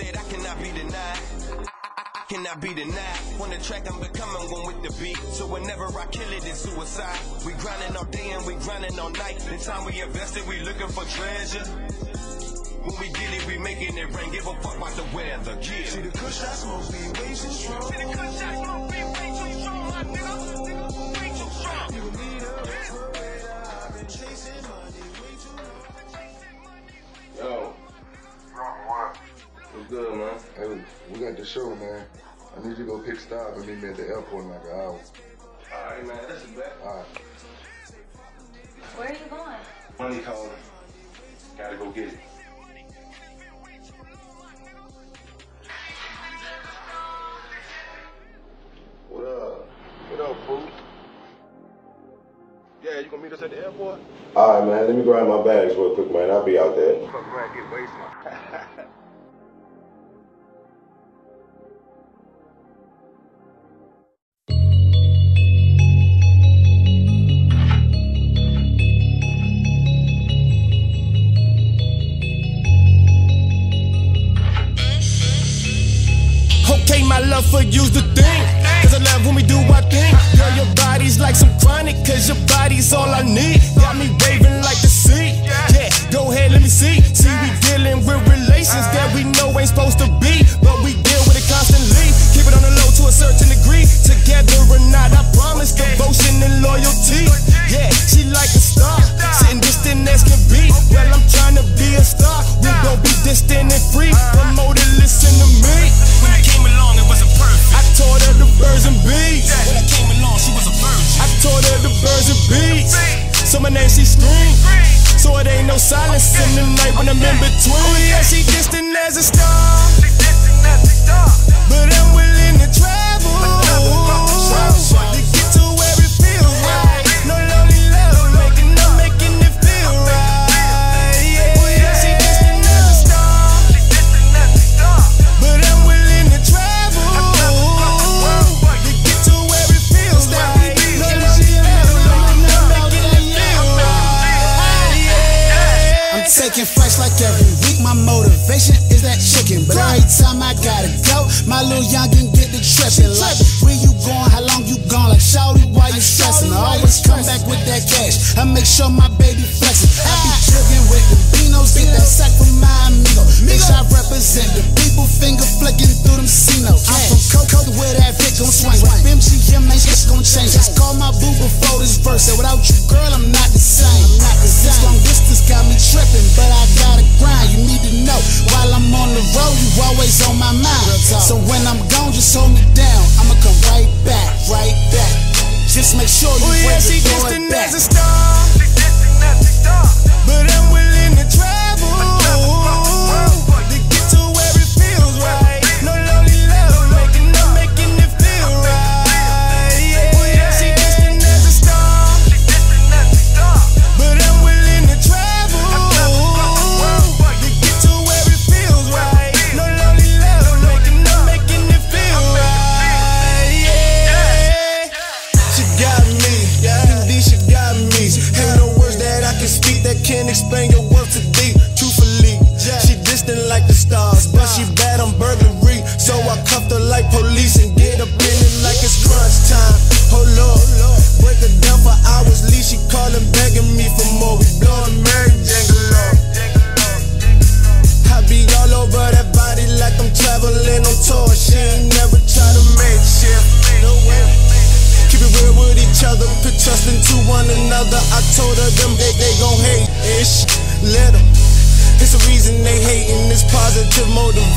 said I cannot be denied. I cannot be denied. On the track I'm becoming one with the beat. So whenever I kill it, it's suicide. We grinding all day and we grinding all night. The time we invested, we looking for treasure. When we get it, we making it rain. Give a fuck about the weather. Yeah. See the kush I smoke be way too strong. See the kush I smoke be way too strong, my nigga. Way too strong. You need a respirator. I've been chasing money way too long. Yo. What? What's good, man? Hey, we got the show, man. I need you to go pick Stop and meet me at the airport in like an hour. Alright, man. That's a bet. Alright. Where are you going? Money calling. Gotta go get it. What up? What up, fool? Yeah, you gonna meet us at the airport? Alright, man. Let me grab my bags real quick, man. I'll be out there. Fuck around, get wasted. Okay, my love for you's the thing. Cause I love when we do our thing. Girl, your body's like some chronic. Cause your body's all I need. Got me raving like the sea. Yeah, go ahead, let me see. See, we dealing with relations that we know ain't supposed to be. But we deal with it constantly. Keep it on the low to a certain degree. Together or not, I promise devotion and loyalty. Yeah, she like a star. Sitting distant as can be. Well, I'm trying to be a star. We gon' be distant and free. Promoted, listen to me. When I came along, it wasn't perfect. I taught her the birds and bees. When I came along, she was a virgin. I taught her the birds and bees. So my name, she screamed. So it ain't no silence in the night when I'm in between. Oh yeah, she distant as a star. But I'm willing to travel. To get to where it feels right. No lonely love, making it feel right. Yeah, she distant as a star. But I'm willing to travel. To get to where it feels right. No lonely love, making it feel right. Yeah. I'm taking flights like every week. My motivation is that chicken, but every time I gotta go, my little youngin' get the trippin'. Like, where you going? How long you gone? Like, shawty, why you stressin'? I always come back with that cash. I make sure my baby flexin'. I be trippin' with the Beenoz, get that sack from my amigo. Bitch, I represent the people, finger flicking through them C-notes. I'm from Coco, where that bitch gon' swing. With MGM, ain't shit gon' change. Just call my boo before this verse. Said without you, girl, I'm not the same. This long distance got me trippin', but I gotta grind. You need to know, while I'm on the road, you always on my mind. So when I'm gone, just hold me down. I'ma come right back, right back. Just make sure you yeah, she distant as a star. But I'm willing to travel. To get to where it feels right. No lonely love, making it feel right. Yeah, she distant as a star. But I'm willing to travel. To get to where it feels right. No lonely love, making it feel right. Yeah. She got me, indeed she got me. Ain't no words that I can speak that can explain your worth to thee. Truthfully, she distant like the stars, but she bad on burglary. So I cuffed her like police and get up in it like it's crunch time. Oh Lord, break her down for hours. Lee, she calling, begging me for more. We blowing Mary Jingle up. I be all over that body like I'm traveling on tour. She ain't never try to make shit. No way. Keep it real with each other, put trust into one another. I told her them they gon' hate ish. Let them. It's the reason they hating. It's positive motivation.